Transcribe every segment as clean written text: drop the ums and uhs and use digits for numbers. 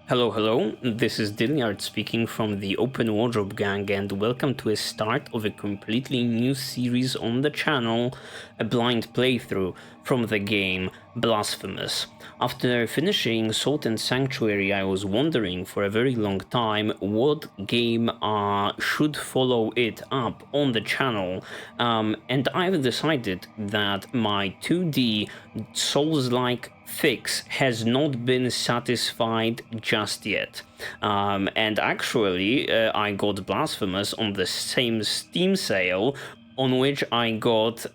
Hello, this is Dilliard speaking from the Open Wardrobe Gang, and welcome to a start of a completely new series on the channel, a blind playthrough from the game Blasphemous. After finishing Salt and Sanctuary, I was wondering for a very long time what game should follow it up on the channel, and I've decided that my 2D Souls-like fix has not been satisfied just yet. And actually, I got Blasphemous on the same Steam sale on which I got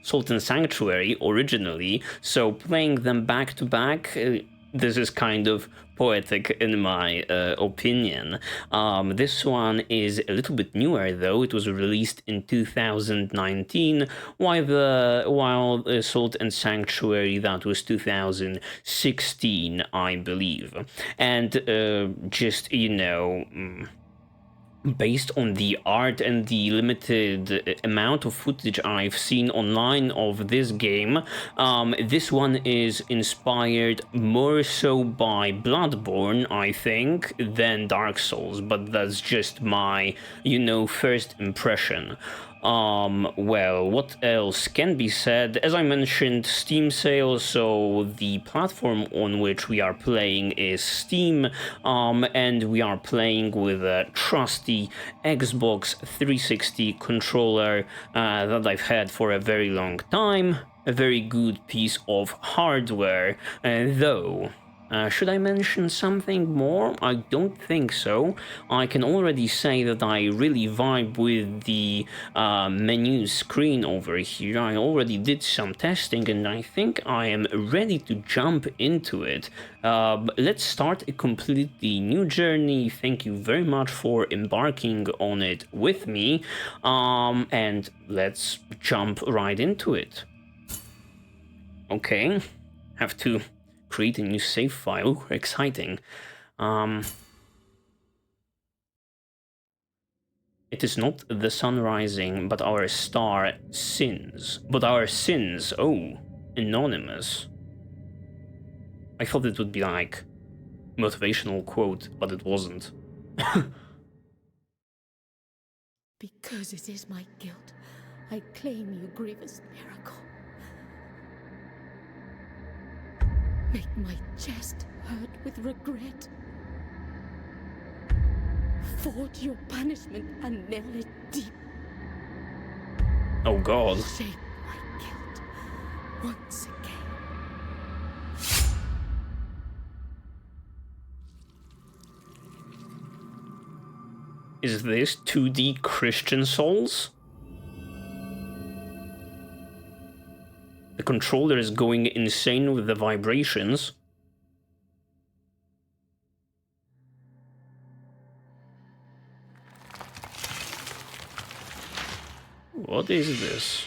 Salt and Sanctuary originally, so playing them back to back, this is kind of poetic in my opinion. This one is a little bit newer though. It was released in 2019, while Salt and Sanctuary, that was 2016, I believe. And just, based on the art and the limited amount of footage I've seen online of this game, this one is inspired more so by Bloodborne, I think, than Dark Souls, but that's just my, first impression. Well, what else can be said? As I mentioned, Steam sale, so the platform on which we are playing is Steam, and we are playing with a trusty Xbox 360 controller that I've had for a very long time. A very good piece of hardware, though. Should I mention something more? I don't think so. I can already say that I really vibe with the menu screen over here. I already did some testing and I think I am ready to jump into it. Let's start a completely new journey. Thank you very much for embarking on it with me. And let's jump right into it. Okay, have to create a new save file. Exciting. It is not the sun rising, but our star sins. But our sins, oh, anonymous. I thought it would be like motivational quote, but it wasn't. Because it is my guilt, I claim you, grievous miracle. Make my chest hurt with regret. Forge your punishment and nail it deep. Oh God. Shape my guilt once again. Is this 2D Christian Souls? The controller is going insane with the vibrations. What is this?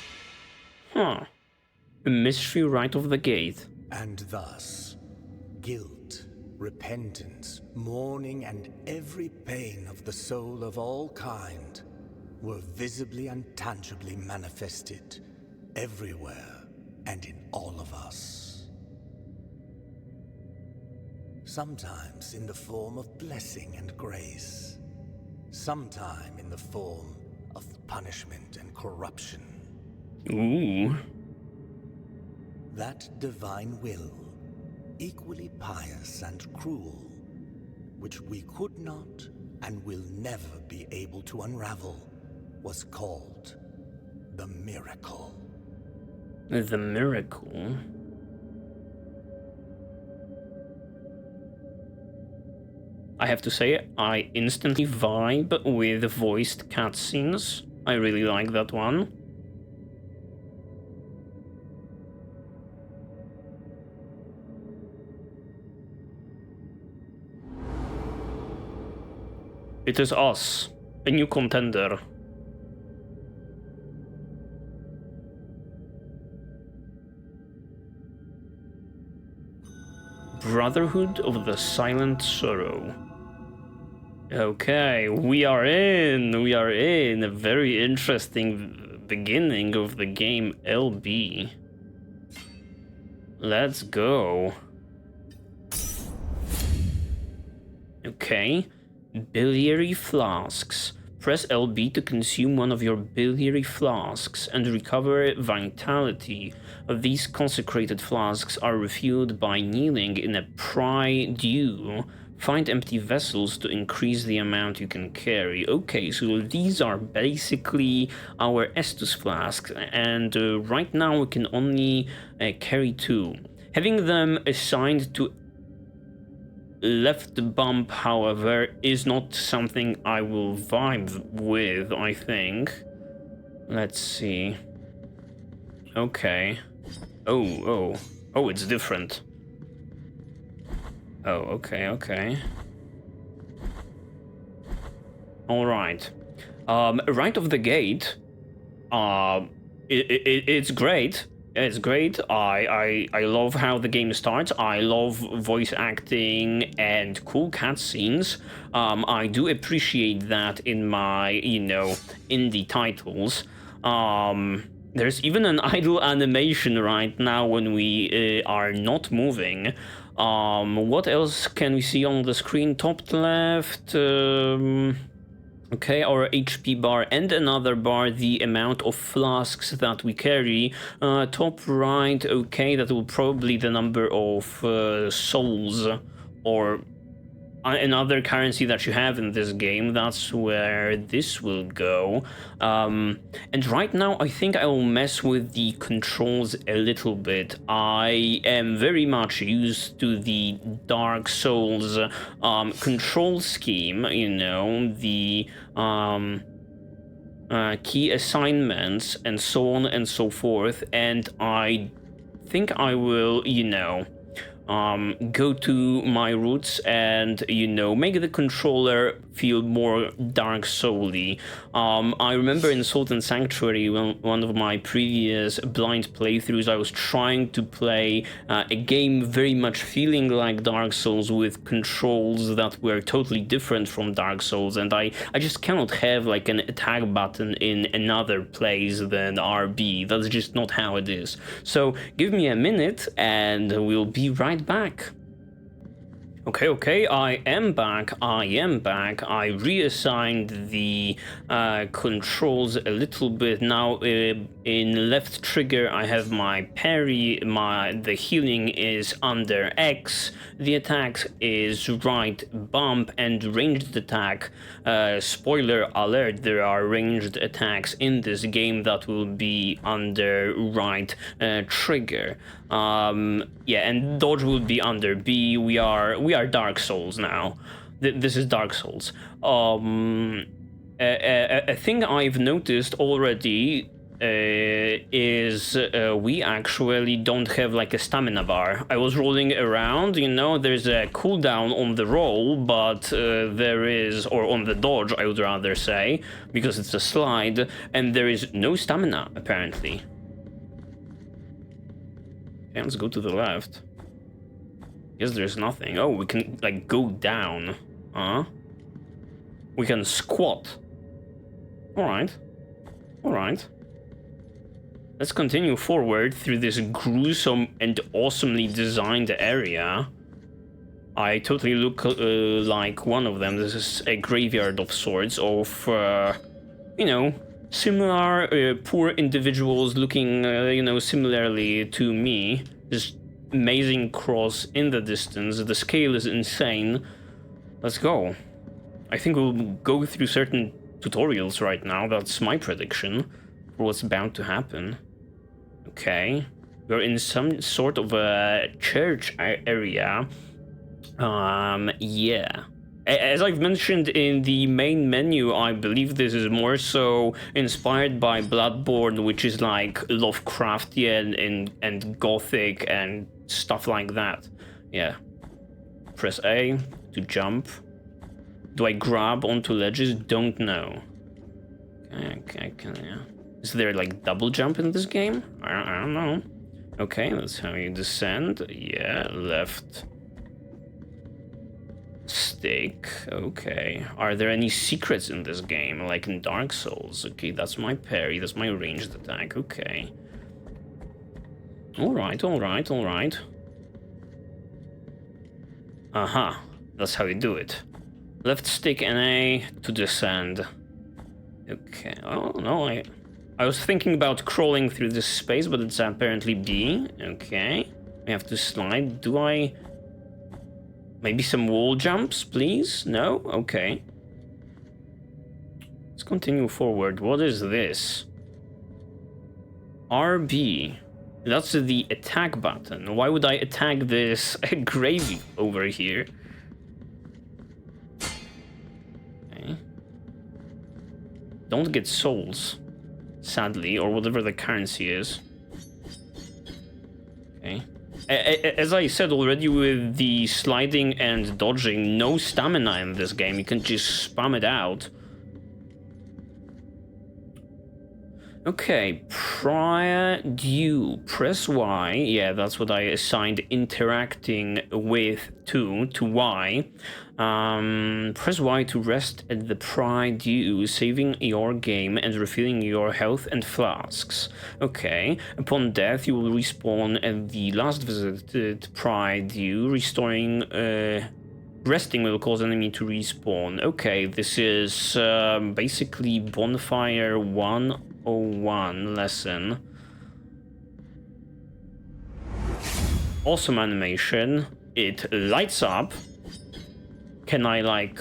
Huh. A mystery right off the gate. And thus, guilt, repentance, mourning, and every pain of the soul of all kind were visibly and tangibly manifested everywhere and in all of us. Sometimes in the form of blessing and grace, sometime in the form of punishment and corruption. Ooh. That divine will, equally pious and cruel, which we could not and will never be able to unravel, was called the miracle. The miracle? I have to say, I instantly vibe with voiced cutscenes. I really like that one. It is us, a new contender. Brotherhood of the Silent Sorrow. Okay, we are in a very interesting beginning of the game LB. Let's go. Okay. Biliary flasks. Press LB to consume one of your biliary flasks and recover vitality. These consecrated flasks are refueled by kneeling in a prie-dieu. Find empty vessels to increase the amount you can carry. Okay, so these are basically our Estus flasks, and right now we can only carry 2. Having them assigned to left bump, however, is not something I will vibe with, I think. Let's see. Okay. Oh, it's different. Oh, okay. Alright. Right off the gate, it's great. It's great. I love how the game starts. I love voice acting and cool cutscenes. I do appreciate that in my, indie titles. There's even an idle animation right now when we are not moving. What else can we see on the screen? Top left. Okay, our HP bar and another bar, the amount of flasks that we carry. Top right, okay, that will probably the number of souls or another currency that you have in this game. That's where this will go. And right now I think I will mess with the controls a little bit. I am very much used to the Dark Souls control scheme, the key assignments and so on and so forth, and I think I will, go to my roots and, make the controller feel more Dark Soul-y. I remember in Salt and Sanctuary, one of my previous blind playthroughs, I was trying to play a game very much feeling like Dark Souls with controls that were totally different from Dark Souls, and I just cannot have like an attack button in another place than RB. That's just not how it is. So give me a minute and we'll be right back. Okay, I am back. I reassigned the controls a little bit. Now, in left trigger, I have my parry, the healing is under X, the attack is right bump, and ranged attack. Spoiler alert, there are ranged attacks in this game that will be under right trigger. Yeah, and dodge will be under B. We are Dark Souls now. This is Dark Souls. A thing I've noticed already is we actually don't have like a stamina bar. I was rolling around, there's a cooldown on the roll, but there is, or on the dodge, I would rather say, because it's a slide, and there is no stamina apparently. Okay, let's go to the left. Yes, there's nothing. Oh, we can like go down. We can squat. Alright. Let's continue forward through this gruesome and awesomely designed area. I totally look like one of them. This is a graveyard of sorts of, similar poor individuals looking, similarly to me. Just amazing cross in the distance. The scale is insane. Let's go. I think we'll go through certain tutorials right now. That's my prediction for what's about to happen. Okay. We're in some sort of a church area. Yeah. As I've mentioned in the main menu, I believe this is more so inspired by Bloodborne, which is like Lovecraftian and Gothic and stuff like that. Yeah. Press A to jump. Do I grab onto ledges? Don't know. Okay, yeah. Is there like double jump in this game? I don't know. Okay, that's how you descend. Yeah, left stick. Okay. Are there any secrets in this game, like in Dark Souls? Okay, that's my parry, that's my ranged attack. Okay. Alright. Aha. That's how you do it. Left stick and A to descend. Okay. Oh no, I was thinking about crawling through this space, but it's apparently B. Okay. I have to slide. Do I? Maybe some wall jumps, please? No? Okay. Let's continue forward. What is this? RB. That's the attack button. Why would I attack this gravy over here? Okay. Don't get souls, sadly, or whatever the currency is. Okay. As I said already, with the sliding and dodging, no stamina in this game. You can just spam it out. Okay, prior due. Press Y. Yeah, that's what I assigned interacting with to Y. Press Y to rest at the prior due, saving your game and refilling your health and flasks. Okay, upon death, you will respawn at the last visited prior due, restoring. Resting will cause enemy to respawn. Okay, this is basically Bonfire 101 lesson. Awesome animation. It lights up. Can I like...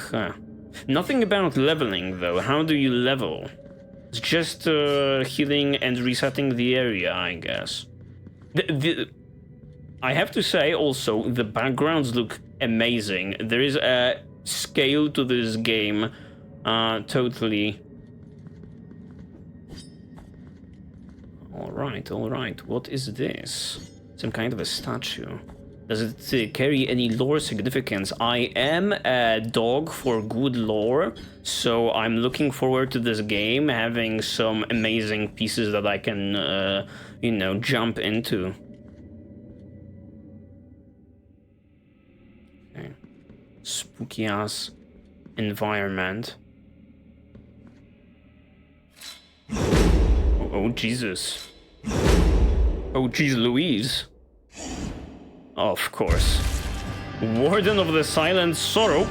Nothing about leveling though. How do you level? It's just healing and resetting the area, I guess. I have to say also, the backgrounds look amazing. There is a scale to this game, totally. All right. What is this? Some kind of a statue. Does it carry any lore significance? I am a dog for good lore, so I'm looking forward to this game having some amazing pieces that I can, you know, jump into. Okay. Spooky ass environment. Oh Jesus. Oh geez Louise. Of course. Warden of the Silent Sorrow.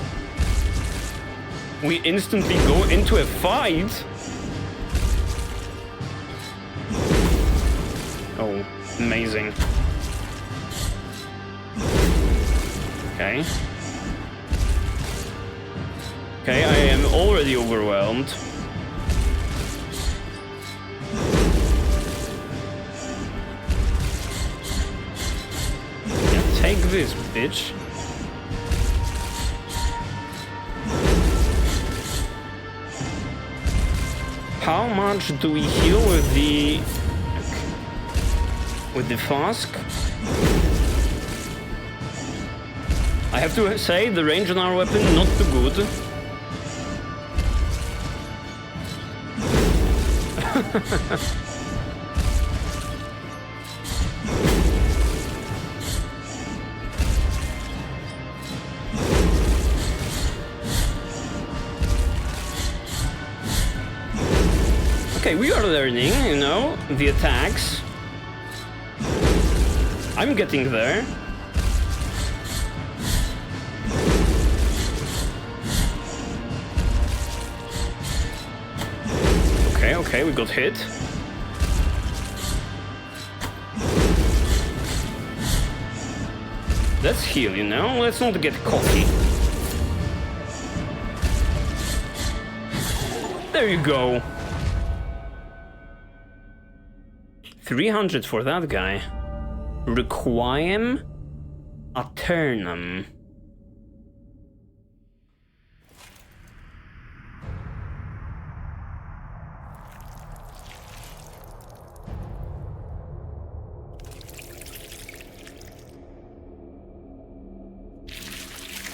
We instantly go into a fight. Oh, amazing. Okay. Okay, I am already overwhelmed. Take this, bitch. How much do we heal with the... with the flask? I have to say, the range on our weapon not too good. Okay, we are learning, you know, the attacks. I'm getting there. Okay, we got hit. Let's heal, you know? Let's not get cocky. There you go. 300 for that guy. Requiem Aeternum.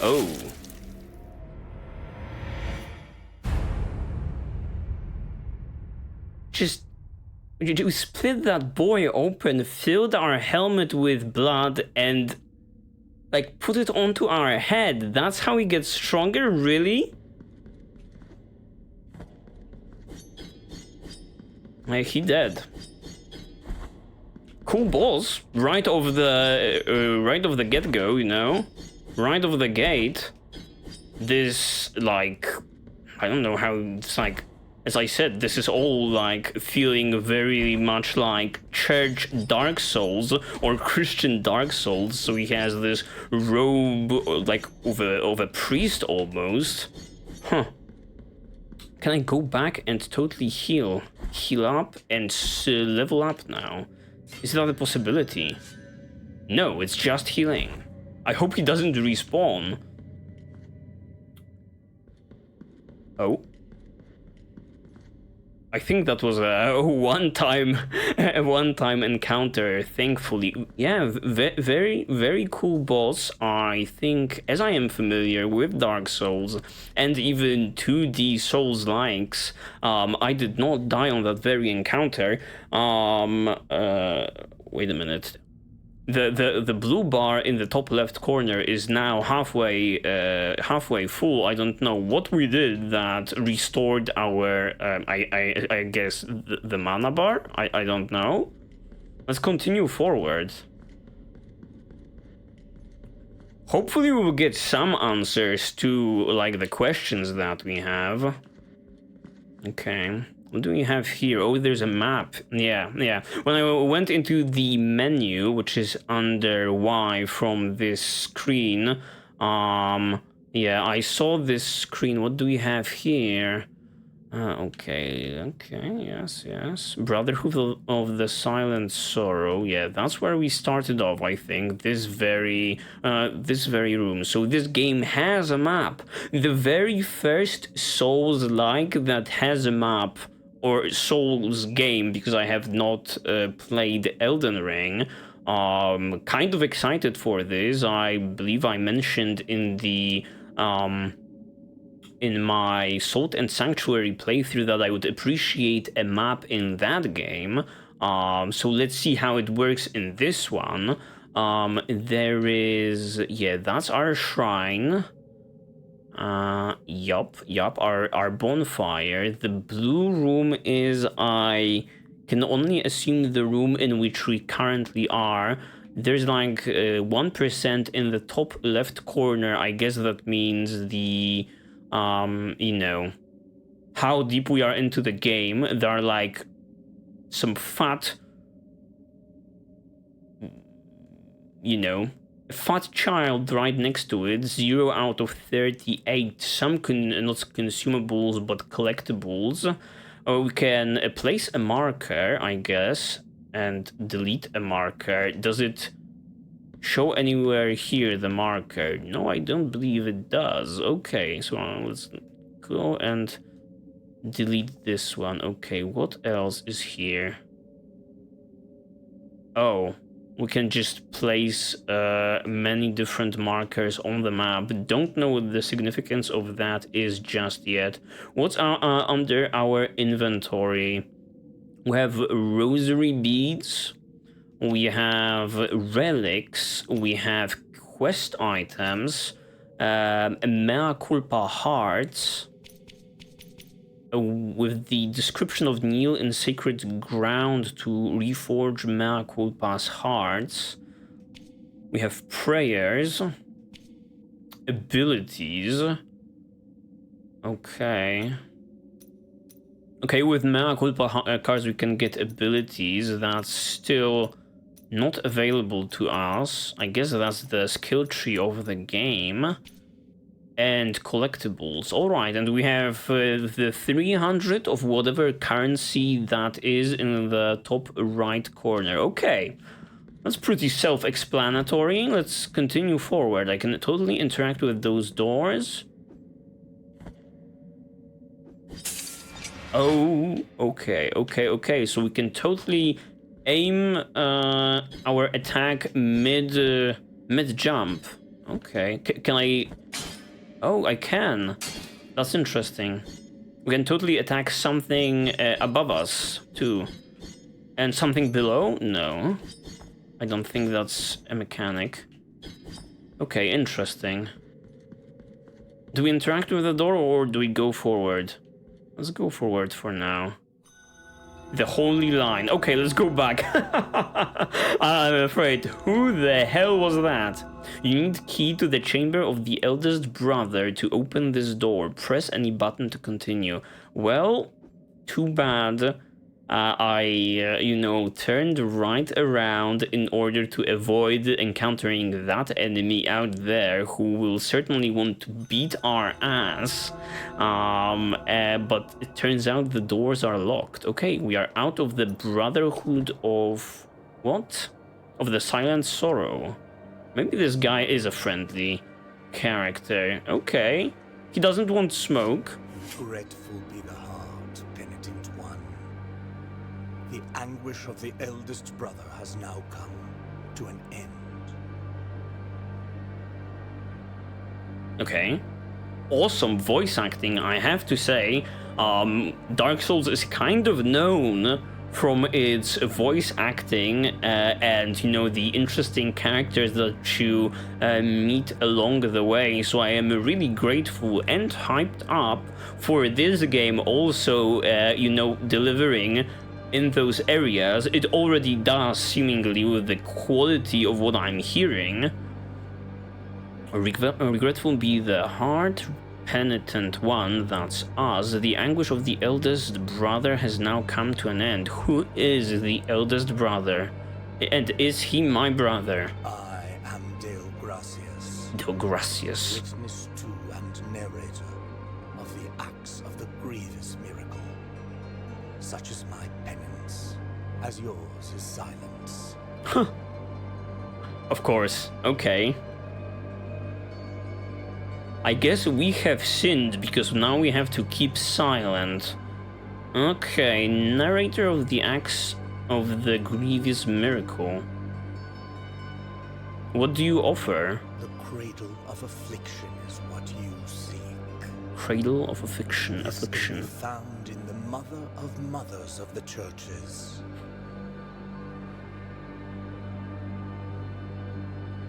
Oh. Just... We split that boy open, filled our helmet with blood, and... like, put it onto our head. That's how he gets stronger? Really? Like, he dead. Cool boss. Right off the get-go, you know? Right off the gate. this, like, I don't know how it's like, as I said, this is all like feeling very much like church Dark Souls or Christian Dark Souls. So he has this robe like of a priest almost. Huh. Can I go back and totally heal up and level up now? Is that a possibility? No, it's just healing. I hope he doesn't respawn. Oh. I think that was a one-time encounter, thankfully. Yeah, very cool boss. I think, as I am familiar with Dark Souls and even 2D Souls-likes, I did not die on that very encounter. Wait a minute. The blue bar in the top left corner is now halfway full. I don't know what we did that restored our I guess the mana bar. I don't know. Let's continue forward. Hopefully we will get some answers to like the questions that we have. Okay. What do we have here? Oh, there's a map. Yeah. When I went into the menu, which is under Y from this screen, yeah, I saw this screen. What do we have here? Okay, yes. Brotherhood of the Silent Sorrow. Yeah, that's where we started off, I think. This very room. So this game has a map. The very first Souls-like that has a map, or Souls game, because I have not played Elden Ring. Kind of excited for this. I believe I mentioned in the in my Salt and Sanctuary playthrough that I would appreciate a map in that game. So let's see how it works in this one. There is, yeah, that's our shrine. Yup, our bonfire. The blue room is, I can only assume, the room in which we currently are. There's like 1% in the top left corner. I guess that means the you know, how deep we are into the game. There are like some fat, you know, fat child right next to it. 0 out of 38. Some not consumables but collectibles. We can place a marker, I guess, and delete a marker. Does it show anywhere here the marker? No, I don't believe it does. Okay, so let's go and delete this one. Okay, what else is here? Oh, we can just place many different markers on the map. Don't know what the significance of that is just yet. What's under our inventory? We have rosary beads. We have relics, we have quest items, mea culpa hearts, with the description of kneel in sacred ground to reforge mea culpa's hearts. We have prayers, abilities. Okay, with mea culpa cards we can get abilities. That's still not available to us. I guess that's the skill tree of the game. And collectibles. Alright, and we have the 300 of whatever currency that is in the top right corner. Okay, that's pretty self-explanatory. Let's continue forward. I can totally interact with those doors. Oh, okay. So we can totally aim our attack mid jump. Okay, can I? Oh, I can. That's interesting. We can totally attack something above us too, and something below. No, I don't think that's a mechanic. Okay, interesting. Do we interact with the door or do we go forward? Let's go forward for now. The holy line. Okay, let's go back. I'm afraid. Who the hell was that? You need key to the chamber of the eldest brother to open this door. Press any button to continue. Well, too bad. I turned right around in order to avoid encountering that enemy out there who will certainly want to beat our ass. But it turns out the doors are locked. Okay, we are out of the Brotherhood of... what? Of the Silent Sorrow. Maybe this guy is a friendly character. Okay. He doesn't want smoke. Regretful be the heart, penitent one. The anguish of the eldest brother has now come to an end. Okay. Awesome voice acting, I have to say. Dark Souls is kind of known from its voice acting and the interesting characters that you meet along the way. So I am really grateful and hyped up for this game also delivering in those areas. It already does, seemingly, with the quality of what I'm hearing. Regretful be the heart, penitent one, that's us. The anguish of the eldest brother has now come to an end. Who is the eldest brother? And is he my brother? I am Dale Gracias. Dale Gracias. Witness to and narrator of the acts of the grievous miracle. Such is my penance, as yours is silence. Of course. Okay. I guess we have sinned because now we have to keep silent. Okay, narrator of the acts of the grievous miracle. What do you offer? The cradle of affliction is what you seek. Cradle of affliction. This may be found in the mother of mothers of the churches.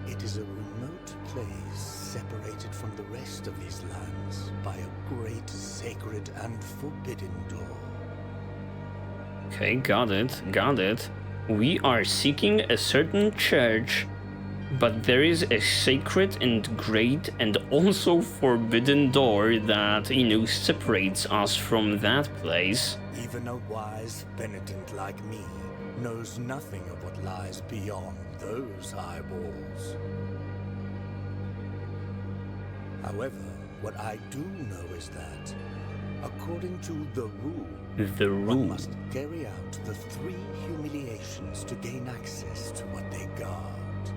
It is a remote place separated from the rest of these lands by a great sacred and forbidden door. Okay, got it. We are seeking a certain church, but there is a sacred and great and also forbidden door that, separates us from that place. Even a wise penitent like me knows nothing of what lies beyond those high walls. However, what I do know is that, according to the rule, one must carry out the 3 humiliations to gain access to what they guard.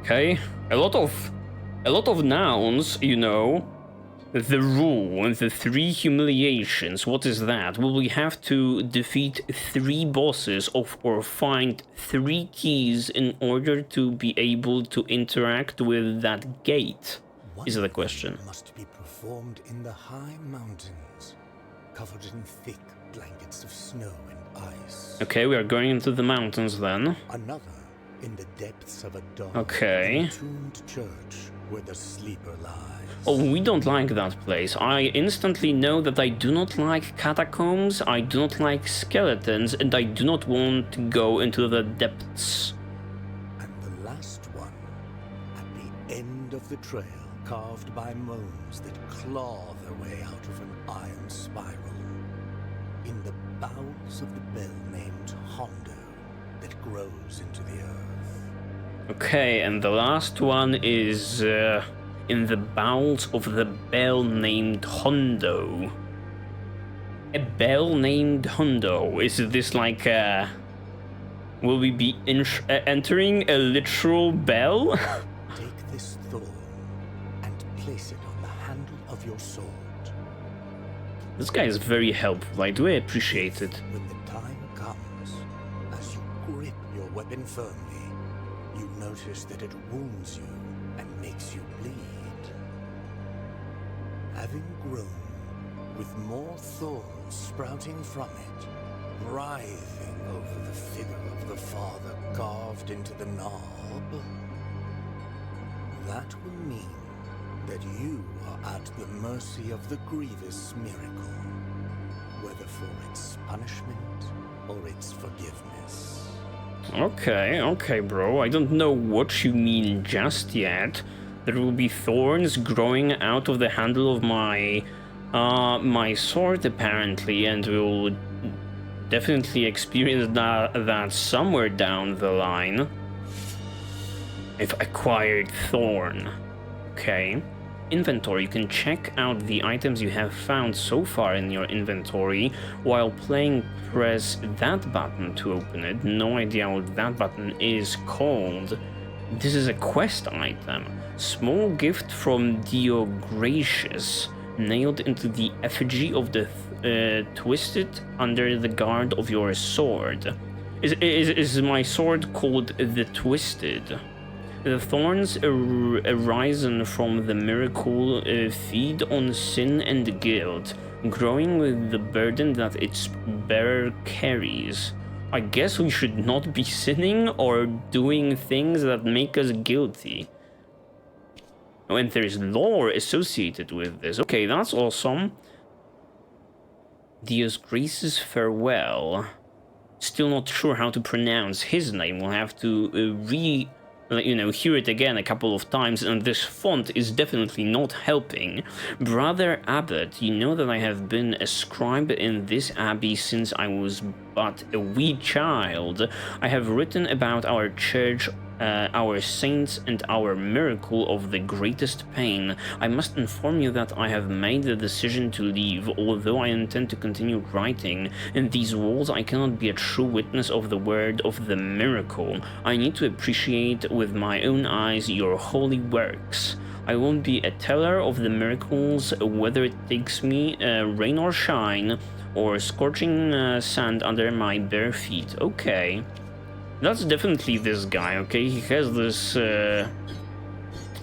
Okay, a lot of nouns, The rule, the 3 humiliations, what is that? Will we have to defeat 3 bosses or find 3 keys in order to be able to interact with that gate? Is the question. Must be performed in the high mountains, covered in thick blankets of snow and ice. Okay, we are going into the mountains then. Another in the depths of a dark, entombed church where the sleeper lies. Oh, we don't like that place. I instantly know that I do not like catacombs, I do not like skeletons, and I do not want to go into the depths. And the last one, at the end of the trail, carved by moans that claw their way out of an iron spiral, in the bowels of the bell named Hondo that grows into the earth. Okay, and the last one is in the bowels of the bell named Hondo. A bell named Hondo. Is this like will we be entering a literal bell? Take this thorn and place it on the handle of your sword. This guy is very helpful. I do appreciate it. When the time comes, as you grip your weapon firmly, you notice that it wounds you and makes you bleed. Having grown, with more thorns sprouting from it, writhing over the figure of the father carved into the knob, that will mean that you are at the mercy of the grievous miracle. whether for its punishment or its forgiveness. Okay, bro. I don't know what you mean just yet. There will be thorns growing out of the handle of my my sword, apparently, and we'll definitely experience that somewhere down the line. If acquired thorn. Okay. Inventory. You can check out the items you have found so far in your inventory. While playing, press that button to open it. No idea what that button is called. This is a quest item. Small gift from Dio Gracious. Nailed into the effigy of the twisted under the guard of your sword. Is my sword called the Twisted? The thorns arisen from the miracle feed on sin and guilt, growing with the burden that its bearer carries. I guess we should not be sinning or doing things that make us guilty. Oh, and there's lore associated with this. Okay, that's awesome. Dios Grace's farewell. Still not sure how to pronounce his name. We'll have to hear it again a couple of times, and this font is definitely not helping. Brother Abbot, you know that I have been a scribe in this abbey since I was but a wee child. I have written about our church, our saints, and our miracle of the greatest pain. I must inform you that I have made the decision to leave, although I intend to continue writing. In these walls, I cannot be a true witness of the word of the miracle. I need to appreciate with my own eyes your holy works. I won't be a teller of the miracles, whether it takes me rain or shine, or scorching sand under my bare feet. Okay. That's definitely this guy, okay? He has this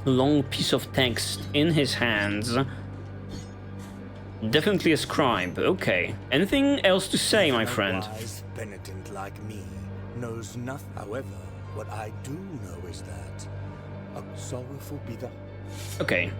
long piece of text in his hands. Definitely a scribe, okay. Anything else to say, my friend? A wise penitent like me knows nothing. However, what I do know is that a sorrowful be the... Okay.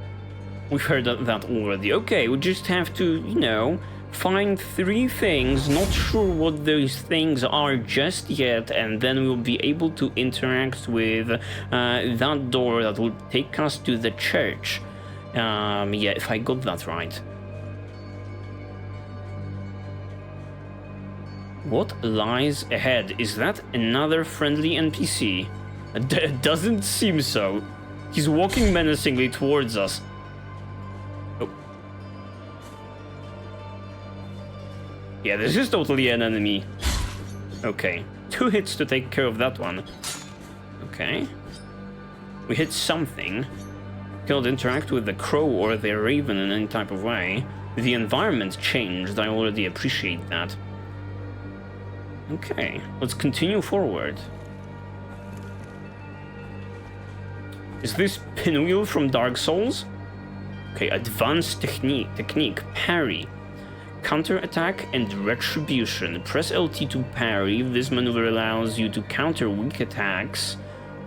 We've heard that already. Okay, we just have to, find 3 things, not sure what those things are just yet, and then we'll be able to interact with that door that will take us to the church. Yeah, if I got that right. What lies ahead? Is that another friendly NPC? Doesn't seem so. He's walking menacingly towards us. Yeah, this is totally an enemy. Okay. 2 hits to take care of that one. Okay. We hit something. Cannot interact with the crow or the raven in any type of way. The environment changed. I already appreciate that. Okay. Let's continue forward. Is this Pinwheel from Dark Souls? Okay, advanced technique, parry. Counter-attack and retribution. Press LT to parry. This maneuver allows you to counter weak attacks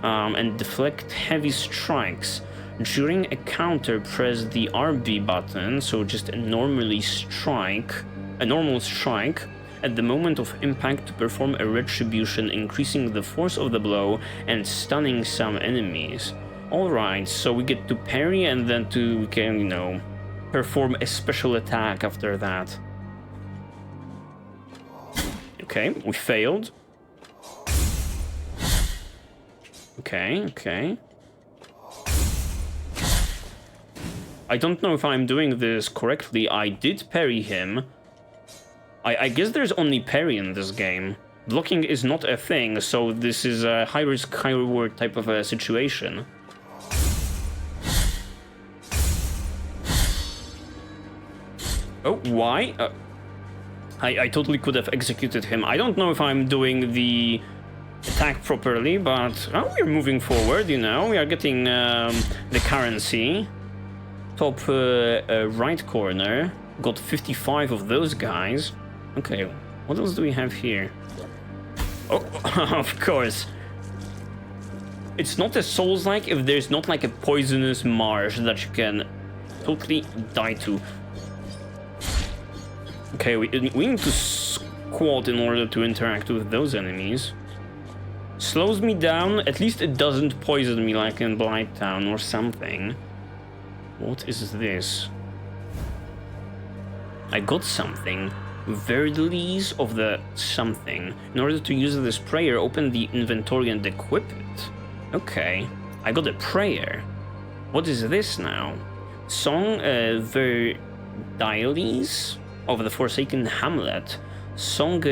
and deflect heavy strikes. During a counter, press the RB button, so just a normal strike, at the moment of impact to perform a retribution, increasing the force of the blow and stunning some enemies. Alright, so we get to parry and then we can, perform a special attack after that. Okay, we failed. Okay. I don't know if I'm doing this correctly. I did parry him. I guess there's only parry in this game. Blocking is not a thing, so this is a high risk, high reward type of a situation. Oh, why? I totally could have executed him. I don't know if I'm doing the attack properly, but we're moving forward, We are getting the currency. Top right corner. Got 55 of those guys. Okay, what else do we have here? Oh, of course. It's not a Souls-like if there's not like a poisonous marsh that you can totally die to. Okay, we need to squat in order to interact with those enemies. Slows me down. At least it doesn't poison me like in Blighttown or something. What is this? I got something. Verdures of the something. In order to use this prayer, open the inventory and equip it. Okay. I got a prayer. What is this now? Song Verdales of the Forsaken Hamlet. Song,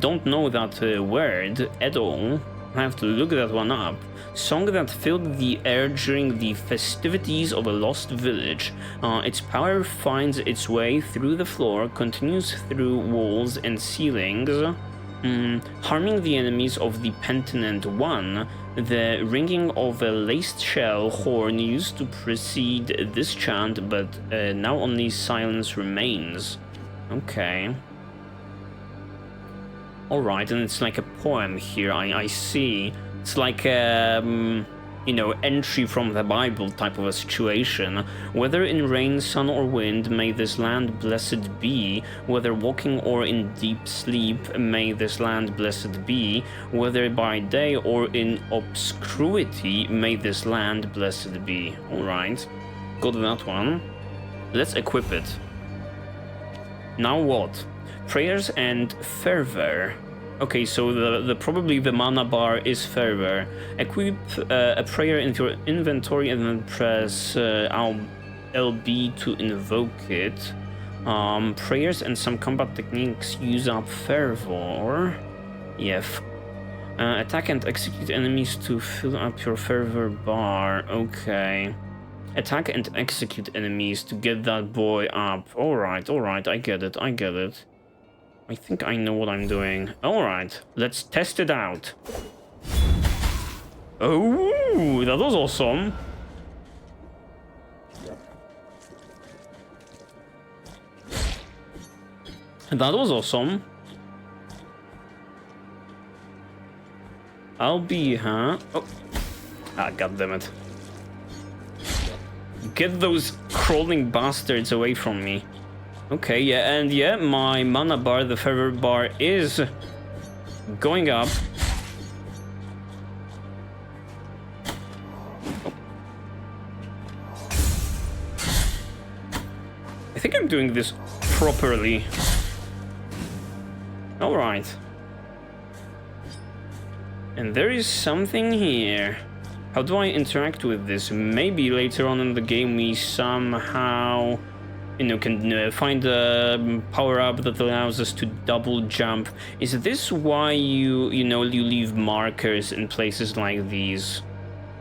don't know that word at all. I have to look that one up. Song that filled the air during the festivities of a lost village. Its power finds its way through the floor, continues through walls and ceilings, harming the enemies of the penitent one. The ringing of a laced shell horn used to precede this chant, but now only silence remains. Okay. Alright, and it's like a poem here, I see. It's like a, you know, entry from the Bible type of a situation. Whether in rain, sun, or wind, may this land blessed be. Whether walking or in deep sleep, may this land blessed be. Whether by day or in obscurity, may this land blessed be. Alright, got that one. Let's equip it. Now what? Prayers and fervor. Okay, so the probably the mana bar is fervor. Equip a prayer into your inventory and then press LB to invoke it. Prayers and some combat techniques use up fervor. Yep. Attack and execute enemies to fill up your fervor bar. Okay. Attack and execute enemies to get that boy up. Alright, I get it. I think I know what I'm doing. Alright, let's test it out. Oh, that was awesome. That was awesome. I'll be, huh? Oh. Ah, goddammit. Get those crawling bastards away from me. Okay, yeah, and yeah, my mana bar, the fervor bar, is going up. Oh. I think I'm doing this properly. Alright. And there is something here. How do I interact with this? Maybe later on in the game we somehow, you know, can find a power-up that allows us to double jump. Is this why you leave markers in places like these?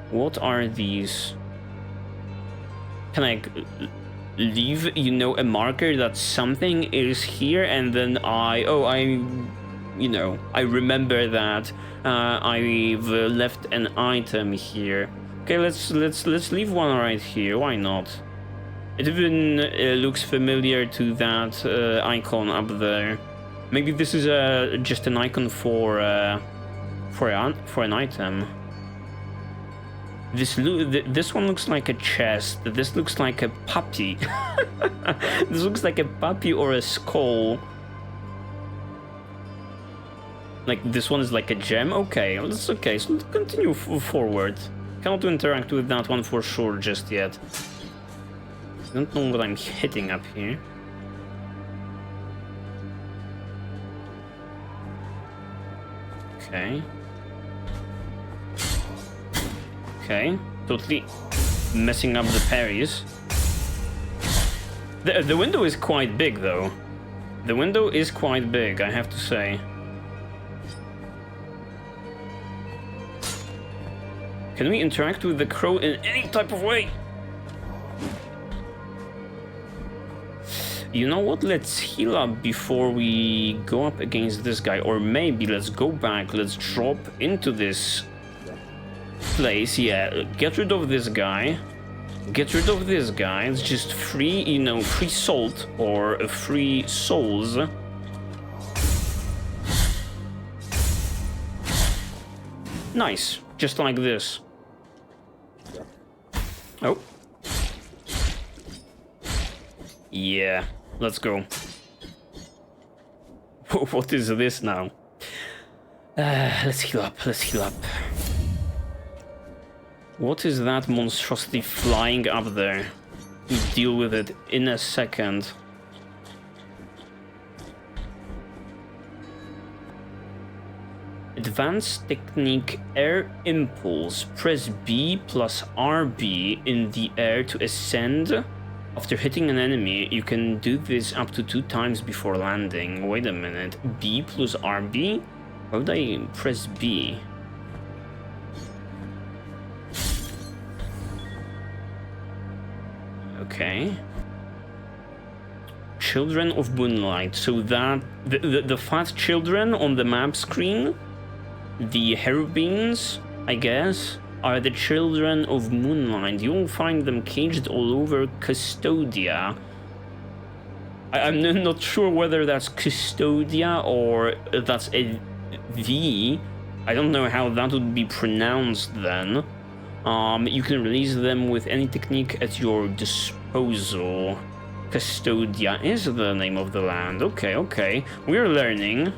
What are these? Can I leave, a marker that something is here, and then I remember that I've left an item here. Okay, let's leave one right here. Why not? It even looks familiar to that icon up there. Maybe this is just an icon for an item. This one looks like a chest. This looks like a puppy. This looks like a puppy or a skull. Like this one is like a gem. Okay, that's okay. So let's continue forward. Cannot interact with that one for sure just yet. I don't know what I'm hitting up here. Okay. Okay, totally messing up the parries. The window is quite big though. The window is quite big, I have to say. Can we interact with the crow in any type of way? You know what? Let's heal up before we go up against this guy. Or maybe let's go back. Let's drop into this place. Yeah, get rid of this guy. Get rid of this guy. It's just free, free salt or free souls. Nice. Just like this. Oh. Yeah, let's go. What is this now? Let's heal up, let's heal up. What is that monstrosity flying up there? We'll deal with it in a second. Advanced technique air impulse. Press B plus RB in the air to ascend. After hitting an enemy, you can do this up to 2 times before landing. Wait a minute. B plus RB? Why would I press B? Okay. Children of Moonlight. So that the fat children on the map screen, the cherubins, I guess, are the children of Moonlight. You will find them caged all over Custodia. I'm not sure whether that's Custodia or that's a V. I don't know how that would be pronounced then. You can release them with any technique at your disposal. Custodia is the name of the land. Okay, okay. We're learning.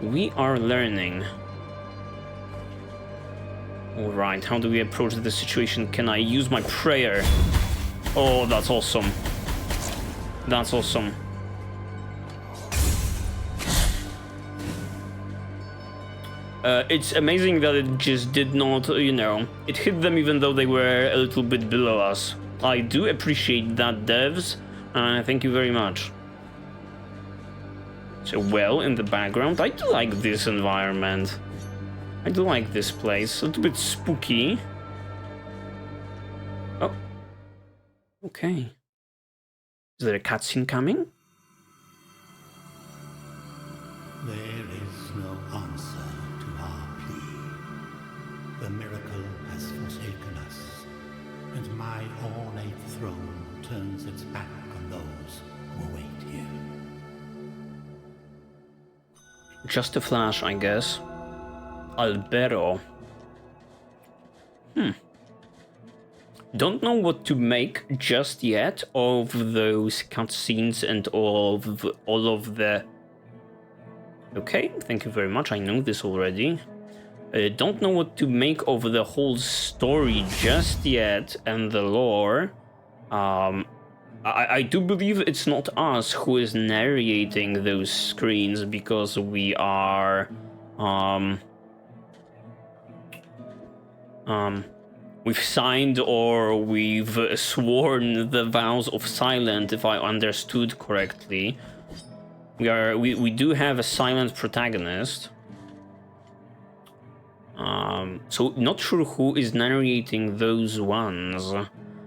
We are learning. Alright, how do we approach this situation? Can I use my prayer? Oh, that's awesome. That's awesome. It's amazing that it just did not, you know, it hit them even though they were a little bit below us. I do appreciate that, devs. Thank you very much. So, well, in the background, I do like this environment. I do like this place. A little bit spooky. Oh. Okay. Is there a cutscene coming? There is no answer to our plea. The miracle has forsaken us, and my ornate throne turns its back on those who await here. Just a flash, I guess. Albero. Don't know what to make just yet of those cutscenes and all of the... Okay, thank you very much. I know this already. Don't know what to make of the whole story just yet and the lore. I do believe it's not us who is narrating those screens because we are we've signed or we've sworn the vows of silence, if I understood correctly. We do have a silent protagonist. So not sure who is narrating those ones.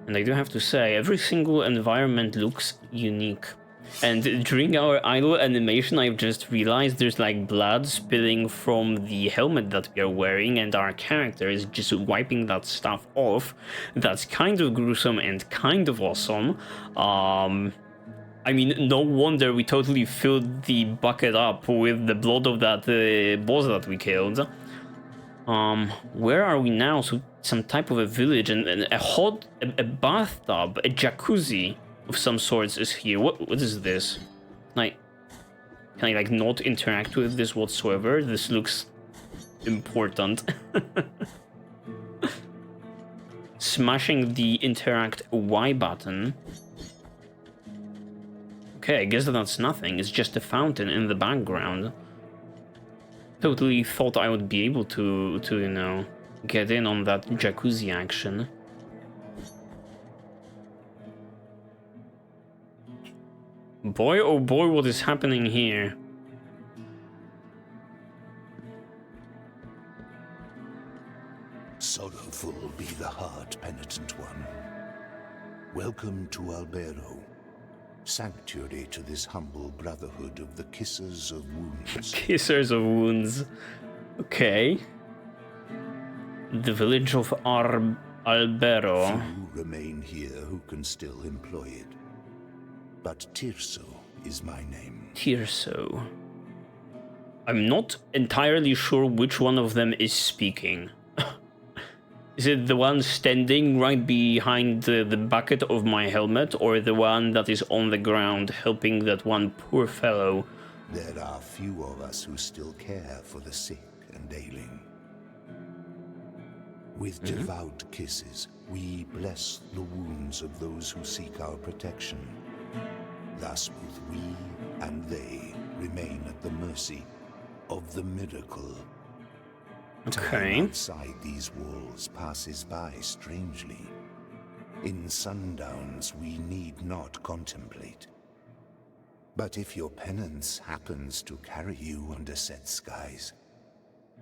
And I do have to say, every single environment looks unique. And during our idle animation, I've just realized there's like blood spilling from the helmet that we are wearing, and our character is just wiping that stuff off. That's kind of gruesome and kind of awesome. I mean, no wonder we totally filled the bucket up with the blood of that boss that we killed. Where are we now? So some type of a village and a bathtub, a jacuzzi of some sorts is here. What is this? Can I like not interact with this whatsoever? This looks important. Smashing the interact Y button. Okay, I guess that's nothing. It's just a fountain in the background. Totally thought I would be able to you know, get in on that jacuzzi action. Boy, oh boy, what is happening here? Sorrowful be the heart, penitent one. Welcome to Albero, sanctuary to this humble brotherhood of the Kissers of Wounds. Kissers of Wounds. Okay. The village of Albero. Few remain here who can still employ it. But Tirso is my name. Tirso. I'm not entirely sure which one of them is speaking. Is it the one standing right behind the bucket of my helmet, or the one that is on the ground helping that one poor fellow? There are few of us who still care for the sick and ailing. With devout kisses, we bless the wounds of those who seek our protection. Thus both we and they remain at the mercy of the miracle. Okay. Time outside these walls passes by strangely. In sundowns we need not contemplate. But if your penance happens to carry you under set skies,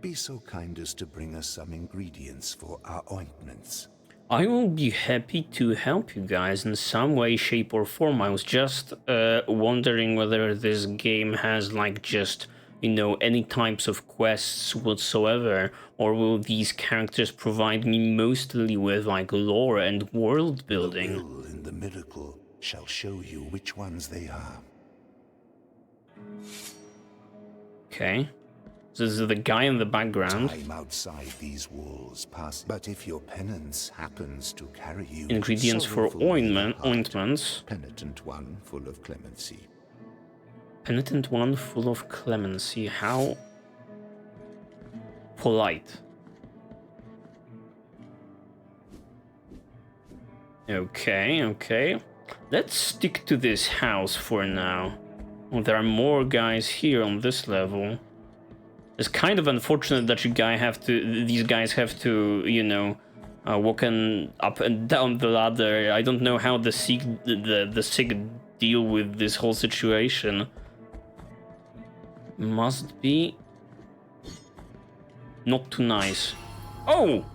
be so kind as to bring us some ingredients for our ointments. I will be happy to help you guys in some way, shape, or form. I was just wondering whether this game has like just, you know, any types of quests whatsoever, or will these characters provide me mostly with like lore and world building? The will in the miracle shall show you which ones they are. Okay. So this is the guy in the background. Time outside these walls pass, but if your penance happens to carry you Ingredients for ointments. Penitent one full of clemency. Penitent one full of clemency. How polite. Okay. Let's stick to this house for now. Well, there are more guys here on this level. It's kind of unfortunate that these guys have to, you know, walking up and down the ladder. I don't know how the sick deal with this whole situation. Must be not too nice. Oh!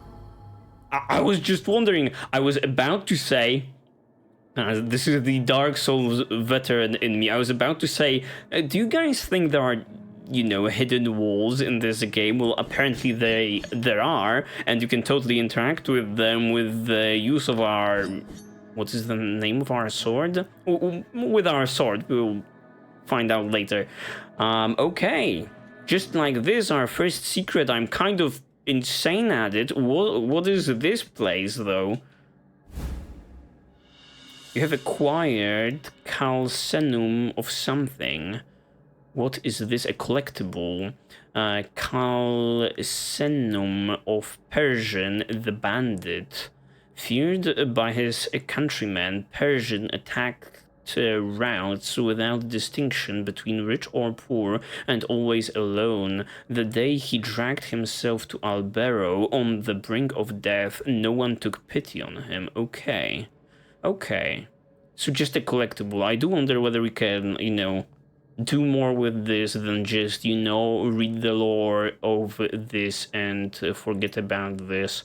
I was just wondering. I was about to say, this is the Dark Souls veteran in me. I was about to say, do you guys think there are, you know, hidden walls in this game? Well, apparently there are, and you can totally interact with them with the use of our... What is the name of our sword? With our sword, we'll find out later. Okay, just like this, our first secret. I'm kind of insane at it. What is this place, though? You have acquired calcenum of something. What is this? A collectible? Calcenum of Persian the Bandit. Feared by his countrymen, Persian attacked routes without distinction between rich or poor, and always alone. The day he dragged himself to Albero on the brink of death, no one took pity on him. Okay. So just a collectible. I do wonder whether we can, you know, do more with this than just, you know, read the lore of this and forget about this.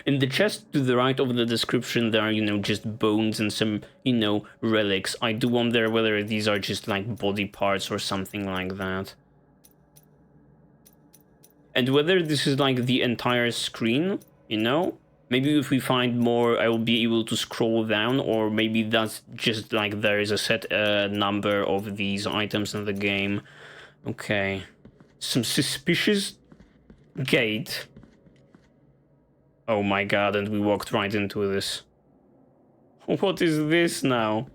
In the chest to the right of the description, there are, you know, just bones and some, you know, relics. I do wonder whether these are just like body parts or something like that. And whether this is like the entire screen, you know? Maybe if we find more, I will be able to scroll down, or maybe that's just like there is a set number of these items in the game. Okay. Some suspicious gate. Oh my god, and we walked right into this. What is this now?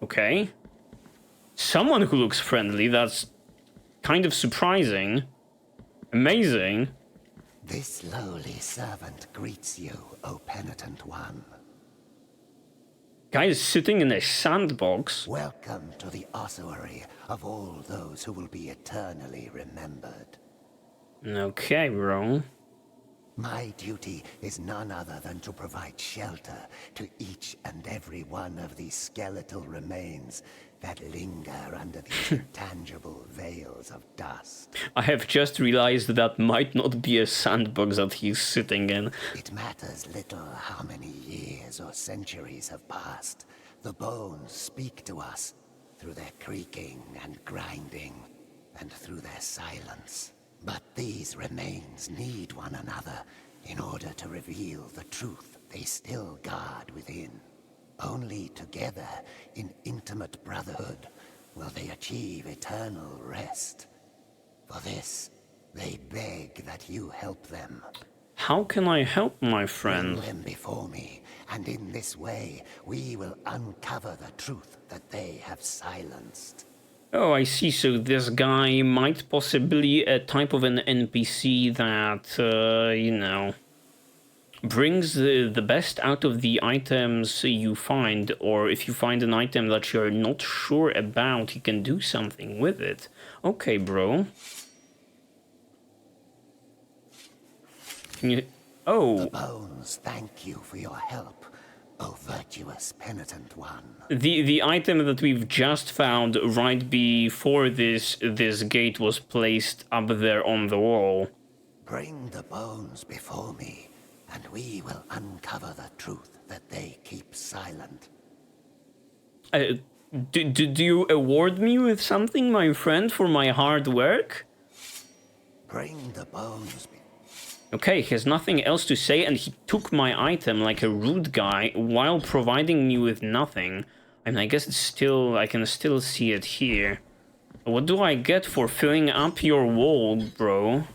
Okay. Someone who looks friendly, that's kind of surprising. Amazing. This lowly servant greets you, O penitent one. Guy is sitting in a sandbox. Welcome to the ossuary of all those who will be eternally remembered. Okay, bro. My duty is none other than to provide shelter to each and every one of these skeletal remains that linger under these intangible veils of dust. I have just realized that might not be a sandbox that he's sitting in. It matters little how many years or centuries have passed. The bones speak to us through their creaking and grinding, and through their silence. But these remains need one another in order to reveal the truth they still guard within. Only together, in intimate brotherhood, will they achieve eternal rest. For this, They beg that you help them. How can I help, my Bring friend? them before me, and in this way, we will uncover the truth that they have silenced. Oh, I see. So this guy might possibly a type of an NPC that, you know, brings the best out of the items you find, or if you find an item that you're not sure about, you can do something with it. Okay, bro. Can you... Oh. The bones thank you for your help, O virtuous penitent one. The item that we've just found right before this gate was placed up there on the wall. Bring the bones before me, and we will uncover the truth that they keep silent. Do you award me with something, my friend, for my hard work? Bring the bones. Okay, he has nothing else to say, and he took my item like a rude guy while providing me with nothing. I mean, I guess it's still... I can still see it here. What do I get for filling up your wall, bro?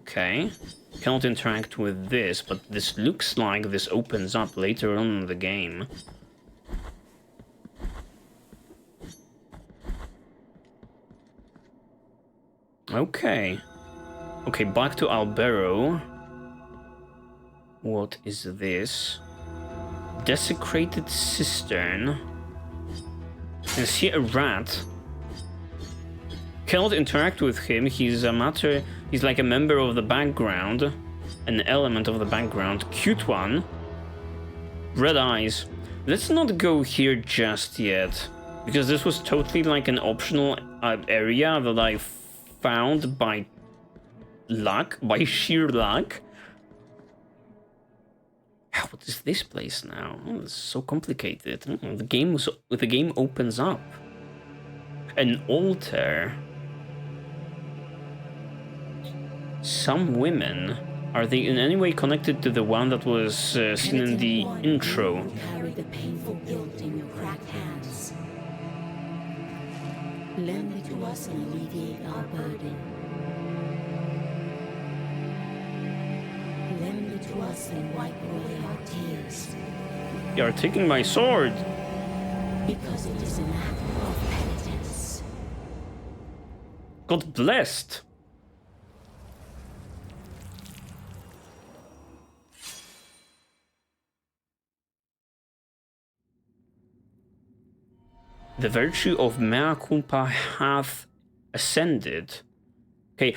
Okay. Cannot interact with this, but this looks like this opens up later on in the game. Okay. Okay, back to Albero. What is this? Desecrated cistern. Is he a rat? Cannot interact with him. He's like a member of the background. An element of the background. Cute one. Red eyes. Let's not go here just yet. Because this was totally like an optional area that I found by luck, by sheer luck. What is this place now? Oh, it's so complicated. The game opens up. An altar. Some women. Are they in any way connected to the one that was seen in the intro? Carry the painful guilt in your cracked hands. Lend it to us and alleviate our burden. Lend it to us and wipe away our tears. You are taking my sword. Because it is an act of penitence. God blessed. The virtue of mea culpa hath ascended. Okay,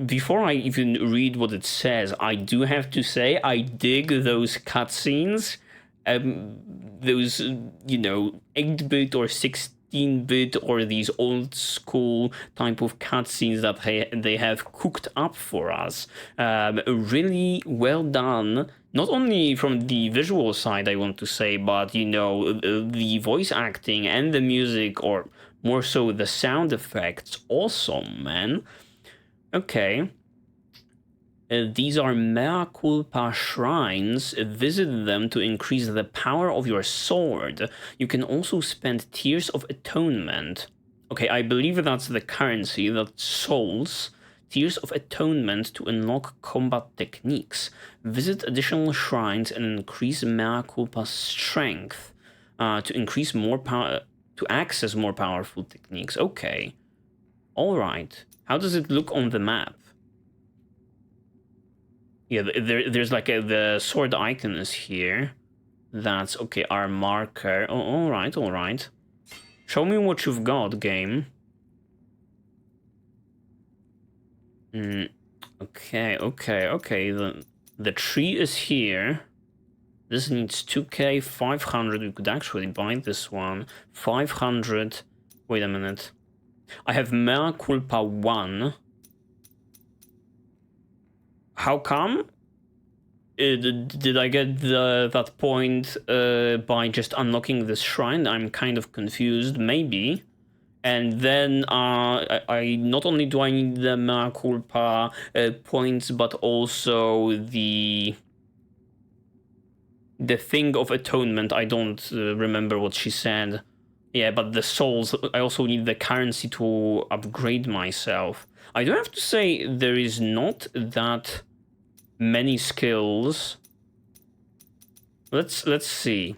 before I even read what it says, I do have to say I dig those cutscenes. Those, you know, 8-bit or 16-bit or these old school type of cutscenes that they have cooked up for us. Really well done. Not only from the visual side, I want to say, but, you know, the voice acting and the music, or more so the sound effects. Awesome, man. Okay. These are mea culpa shrines. Visit them to increase the power of your sword. You can also spend tears of atonement. Okay, I believe that's the currency, that's souls. Tears of atonement to unlock combat techniques. Visit additional shrines and increase mea culpa's strength to increase more power, to access more powerful techniques. Okay, all right. How does it look on the map? Yeah, there's like the sword icon is here. That's okay. Our marker. Oh, all right, all right. Show me what you've got, game. Okay. The tree is here. This needs 2k, 500. We could actually buy this one. 500. Wait a minute. I have mea culpa 1. How come? Did I get that point by just unlocking this shrine? I'm kind of confused. Maybe. And then I not only do I need the mea culpa points, but also the thing of atonement. I don't remember what she said. Yeah, but the souls, I also need the currency to upgrade myself. I do have to say, there is not that many skills. Let's see.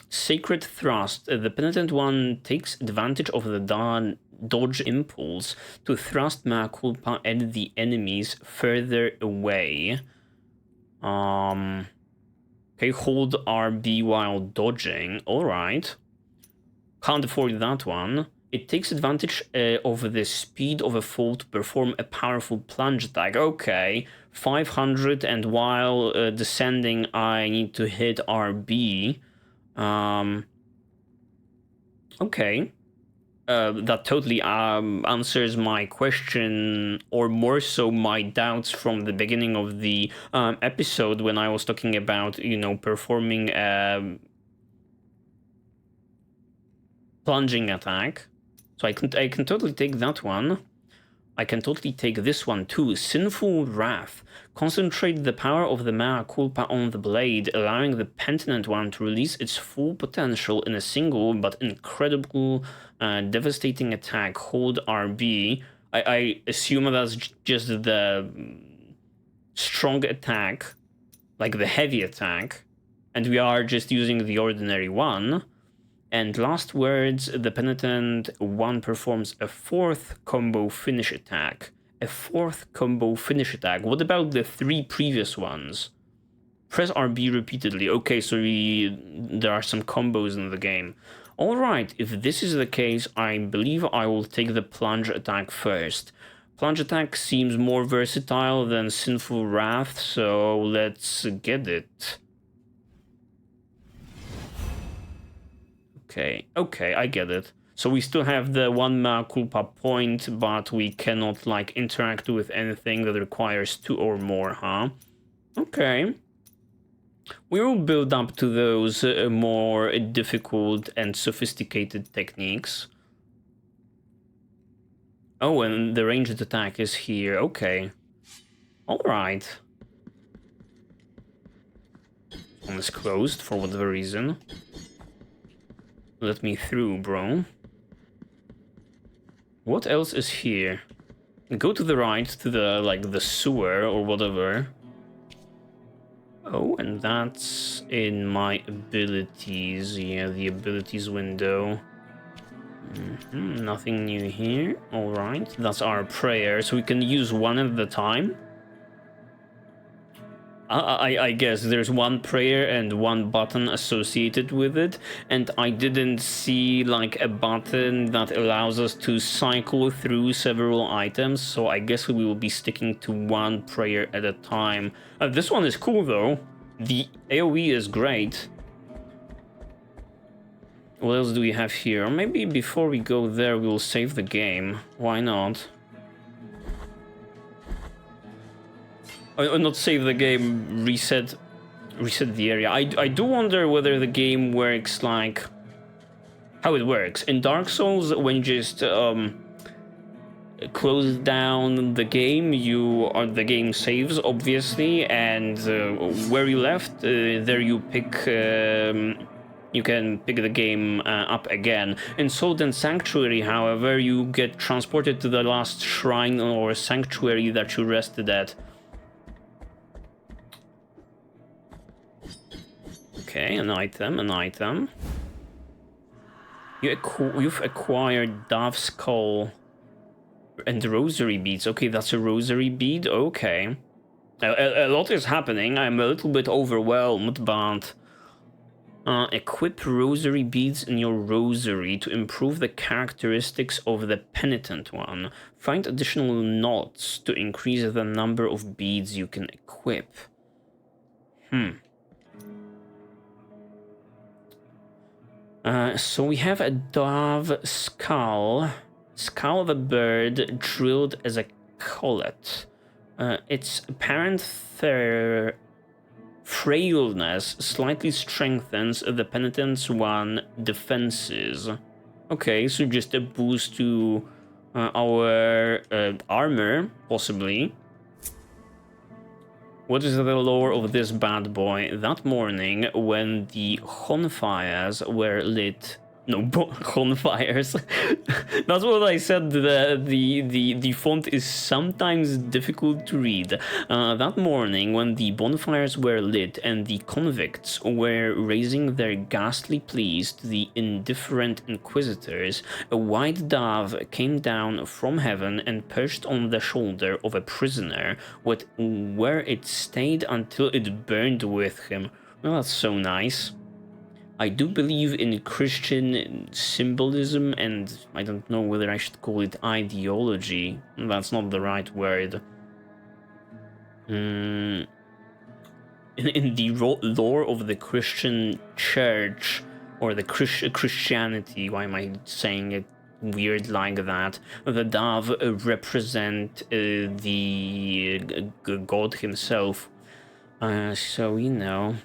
Sacred Thrust. The Penitent One takes advantage of the dodge impulse to thrust mea culpa at the enemies further away. Okay, hold RB while dodging. Alright. Can't afford that one. It takes advantage of the speed of a fall to perform a powerful plunge attack. Okay, 500, and while descending, I need to hit RB. Okay. That totally answers my question, or more so my doubts from the beginning of the episode when I was talking about, you know, performing a plunging attack. So I can totally take that one. I can totally take this one too. Sinful Wrath. Concentrate the power of the mea culpa on the blade, allowing the Penitent One to release its full potential in a single but incredible, devastating attack. Hold RB. I assume that's just the strong attack, like the heavy attack, and we are just using the ordinary one. And last words, the Penitent One performs a 4th combo finish attack. A 4th combo finish attack. What about the 3 previous ones? Press RB repeatedly. Okay, so there are some combos in the game. Alright, if this is the case, I believe I will take the plunge attack first. Plunge attack seems more versatile than Sinful Wrath, so let's get it. Okay, I get it. So we still have the 1 mea culpa point, but we cannot, like, interact with anything that requires 2 or more, huh? Okay. We will build up to those more difficult and sophisticated techniques. Oh, and the ranged attack is here. Okay. Alright. One is closed for whatever reason. Let me through, bro. What else is here? Go to the right, to the, like, the sewer or whatever. Oh, and that's in my abilities. Yeah, the abilities window. Nothing new here. Alright, that's our prayer, so we can use one at a time. I guess there's one prayer and one button associated with it, and I didn't see like a button that allows us to cycle through several items, so I guess we will be sticking to one prayer at a time. This one is cool though. The AoE is great. What else do we have here? Or maybe before we go there, we will save the game. Why not? Or not save the game, reset the area. I do wonder whether the game works like how it works in Dark Souls. When you just close down the game, the game saves obviously, and where you left, there you pick. You can pick the game up again. In Sword and Sanctuary, however, you get transported to the last shrine or sanctuary that you rested at. Okay, an item. You've acquired Dove Skull and Rosary Beads. Okay, that's a Rosary Bead. Okay. A lot is happening. I'm a little bit overwhelmed, but... equip Rosary Beads in your Rosary to improve the characteristics of the Penitent One. Find additional knots to increase the number of beads you can equip. So we have a dove skull of a bird drilled as a collet. Its apparent frailness slightly strengthens the Penitent's One defenses. Okay, so just a boost to our armor, possibly. What is the lore of this bad boy? That morning, when the bonfires were lit No, bonfires. That's what I said. The font is sometimes difficult to read. That morning, when the bonfires were lit and the convicts were raising their ghastly pleas to the indifferent inquisitors, a white dove came down from heaven and perched on the shoulder of a prisoner, where it stayed until it burned with him. Well, that's so nice. I do believe in Christian symbolism, and I don't know whether I should call it ideology. That's not the right word. In the lore of the Christian church, or the Christianity, why am I saying it weird like that? The dove represent the God himself. So, you know,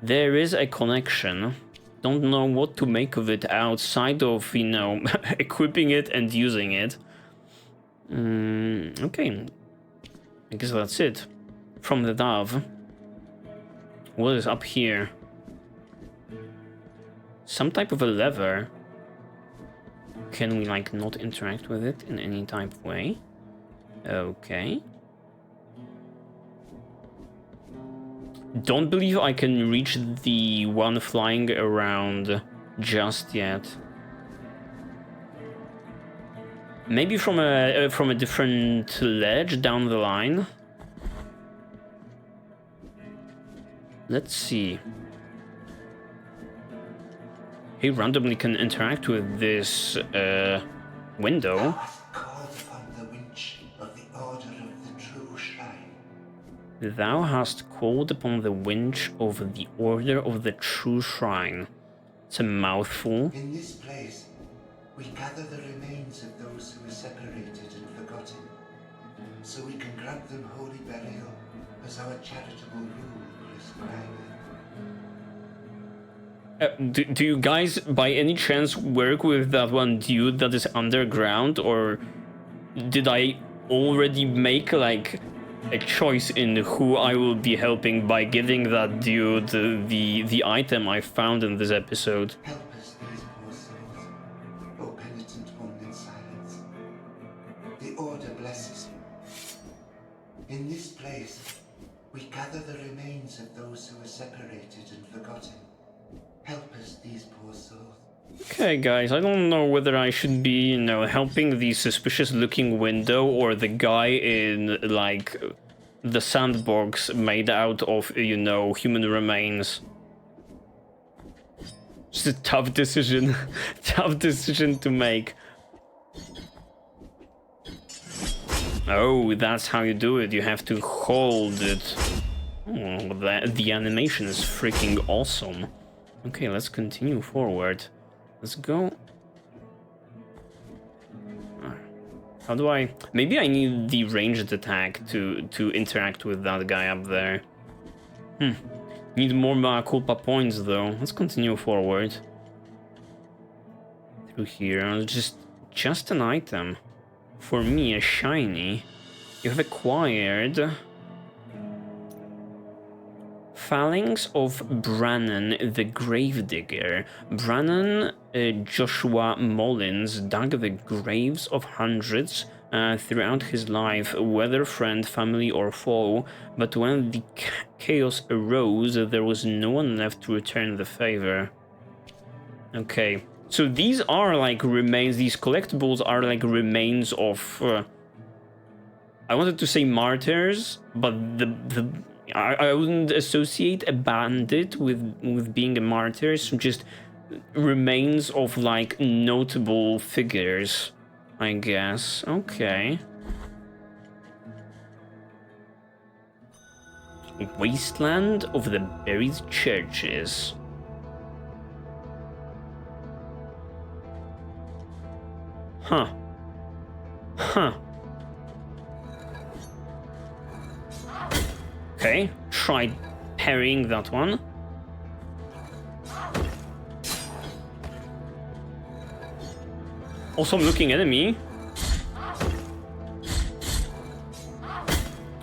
there is a connection. Don't know what to make of it outside of, you know, equipping it and using it. Okay. I guess that's it. From the dove. What is up here? Some type of a lever. Can we, like, not interact with it in any type of way? Okay. Don't believe I can reach the one flying around just yet. Maybe from a different ledge down the line. Let's see. He randomly can interact with this window. Thou hast called upon the winch of the Order of the True Shrine. It's a mouthful. In this place, we gather the remains of those who were separated and forgotten, so we can grant them holy burial as our charitable rule prescribes. Do you guys, by any chance, work with that one dude that is underground, or did I already make, like, a choice in who I will be helping by giving that dude the item I found in this episode? Help us, these poor souls, O penitent one in silence. The Order blesses you. In this place, we gather the remains of those who were separated and forgotten. Help us, these poor souls. Okay, guys, I don't know whether I should be, you know, helping the suspicious-looking window or the guy in, like, the sandbox made out of, you know, human remains. Just a tough decision. Tough decision to make. Oh, that's how you do it. You have to hold it. Oh, the animation is freaking awesome. Okay, let's continue forward. Let's go. How do I... Maybe I need the ranged attack to interact with that guy up there. Need more mea culpa points, though. Let's continue forward. Through here. Just an item. For me, a shiny. You have acquired... Phalanx of Brannan the Gravedigger. Brannan Joshua Mullins dug the graves of hundreds throughout his life, whether friend, family, or foe, but when the chaos arose, there was no one left to return the favor. Okay, so these are like remains, these collectibles are like remains of... I wanted to say martyrs, but I wouldn't associate a bandit with being a martyr, so just remains of like notable figures, I guess. Okay. Wasteland of the Buried Churches. Huh. Okay, try parrying that one. Awesome looking enemy.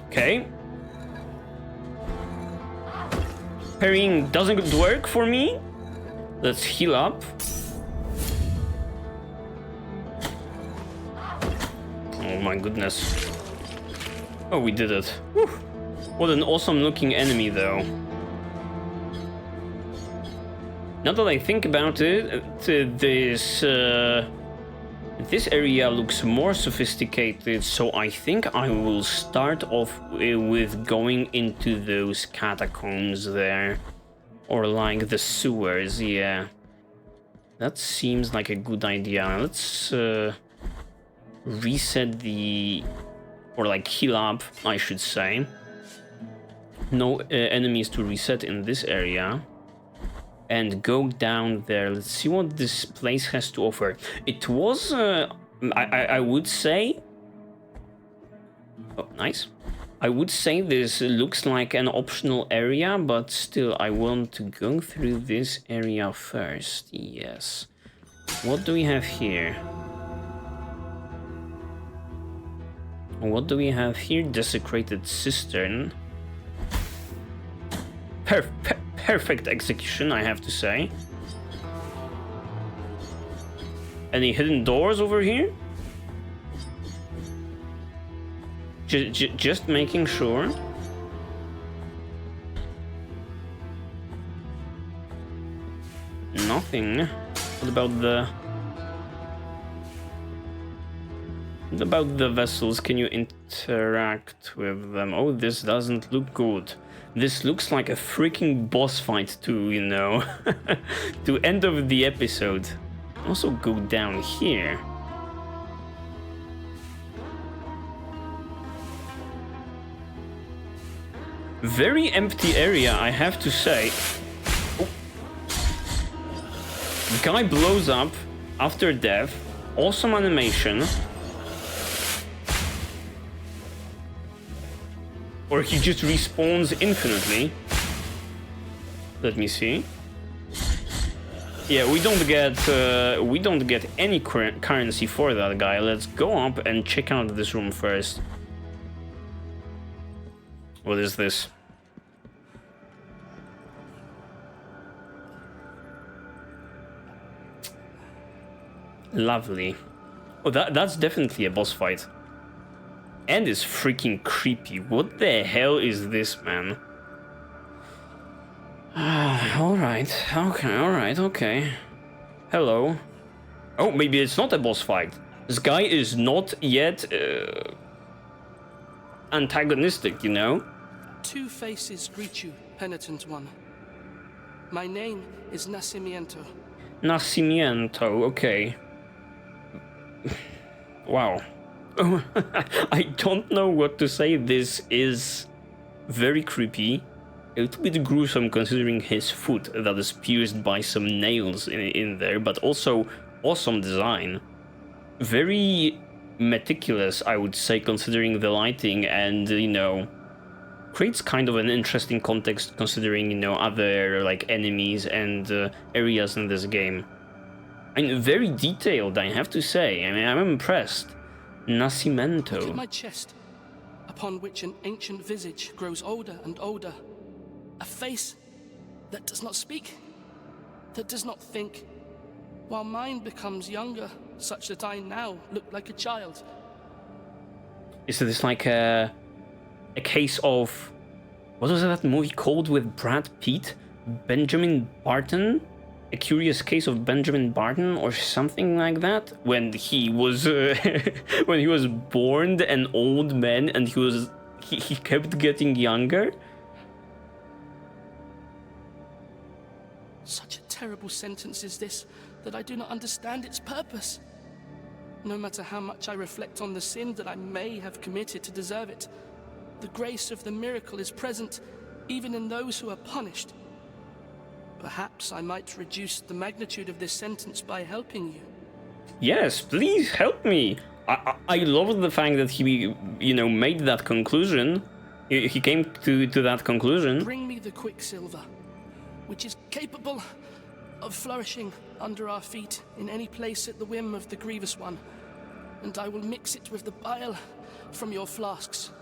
Okay. Parrying doesn't work for me. Let's heal up. Oh my goodness. Oh, we did it. Whew. What an awesome looking enemy though. Now that I think about it, this area looks more sophisticated, so I think I will start off with going into those catacombs there. Or like the sewers, yeah. That seems like a good idea. Let's reset the... or like heal up, I should say. No enemies to reset in this area. And go down there. Let's see what this place has to offer. It was, I would say... Oh, nice. I would say this looks like an optional area, but still, I want to go through this area first. Yes. What do we have here? What do we have here? Desecrated cistern. Perfect execution, I have to say. Any hidden doors over here? Just making sure. Nothing. What about the vessels? Can you interact with them? Oh, this doesn't look good. This looks like a freaking boss fight to, you know, to end of the episode. Also go down here. Very empty area, I have to say. Oh. Guy blows up after death. Awesome animation. Or he just respawns infinitely. Let me see. Yeah, we don't get any currency for that guy. Let's go up and check out this room first. What is this? Lovely. Oh, that's definitely a boss fight. And it's freaking creepy. What the hell is this, man? Alright, okay. Hello. Oh, maybe it's not a boss fight. This guy is not yet antagonistic, you know? Two faces greet you, penitent one. My name is Nacimiento. Nacimiento, okay. Wow. I don't know what to say. This is very creepy. A little bit gruesome considering his foot that is pierced by some nails in there, but also awesome design. Very meticulous, I would say, considering the lighting, and, you know, creates kind of an interesting context considering, you know, other like enemies and areas in this game. I mean, very detailed, I have to say. I mean, I'm impressed. Nacimiento. Look at my chest, upon which an ancient visage grows older and older. A face that does not speak, that does not think, while mine becomes younger, such that I now look like a child. Is this like a case of... what was that movie called with Brad Pitt? Benjamin Barton? A Curious Case of Benjamin Barton or something like that, when he was when he was born an old man and he kept getting younger. Such a terrible sentence is this that I do not understand its purpose. No matter how much I reflect on the sin that I may have committed to deserve it, the grace of the miracle is present even in those who are punished. Perhaps I might reduce the magnitude of this sentence by helping you. Yes, please help me. I love the fact that he, you know, made that conclusion. He came to that conclusion. Bring me the quicksilver, which is capable of flourishing under our feet in any place at the whim of the Grievous One, and I will mix it with the bile from your flasks,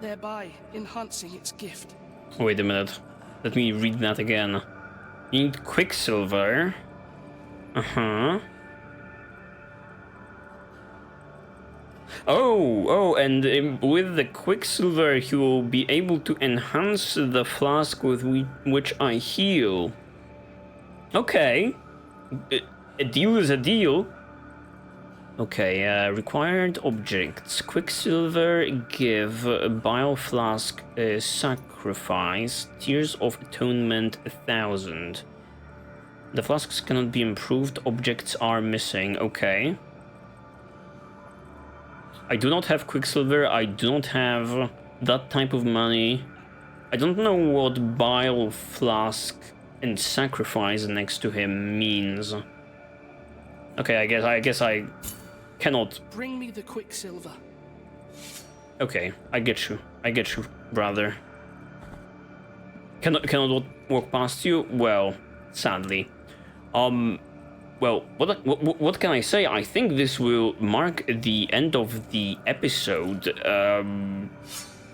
thereby enhancing its gift. Wait a minute. Let me read that again. You need quicksilver. Oh, and with the Quicksilver, he will be able to enhance the flask with which I heal. Okay. A deal is a deal. Okay, required objects. Quicksilver, give, Bile Flask, Sacrifice, Tears of Atonement, 1000. The flasks cannot be improved, objects are missing, okay. I do not have Quicksilver, I do not have that type of money. I don't know what Bile Flask and Sacrifice next to him means. Okay, I guess I cannot. Bring me the Quicksilver. Okay, I get you, brother. Cannot walk past you? Well, sadly. Well, what can I say? I think this will mark the end of the episode.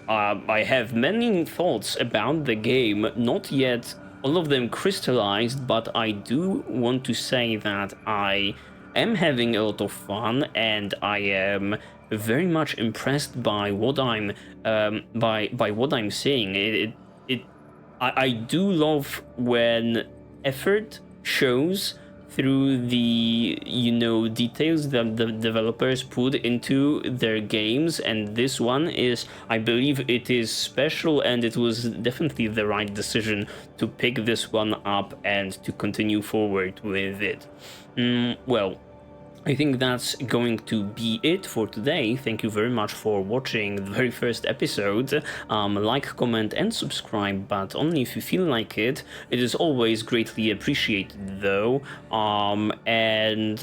I have many thoughts about the game, not yet all of them crystallized, but I do want to say that I am having a lot of fun, and I am very much impressed by what I'm by what I'm seeing. I do love when effort shows through the details that the developers put into their games, and this one is, I believe it is special, and it was definitely the right decision to pick this one up and to continue forward with it. Well, I think that's going to be it for today. Thank you very much for watching the very first episode. Like, comment and subscribe, but only if you feel like it. It is always greatly appreciated though. And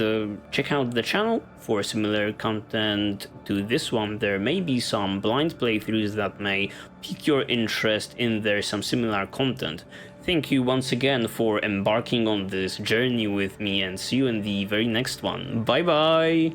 check out the channel for similar content to this one. There may be some blind playthroughs that may pique your interest in there, some similar content. Thank you once again for embarking on this journey with me, and see you in the very next one. Bye bye!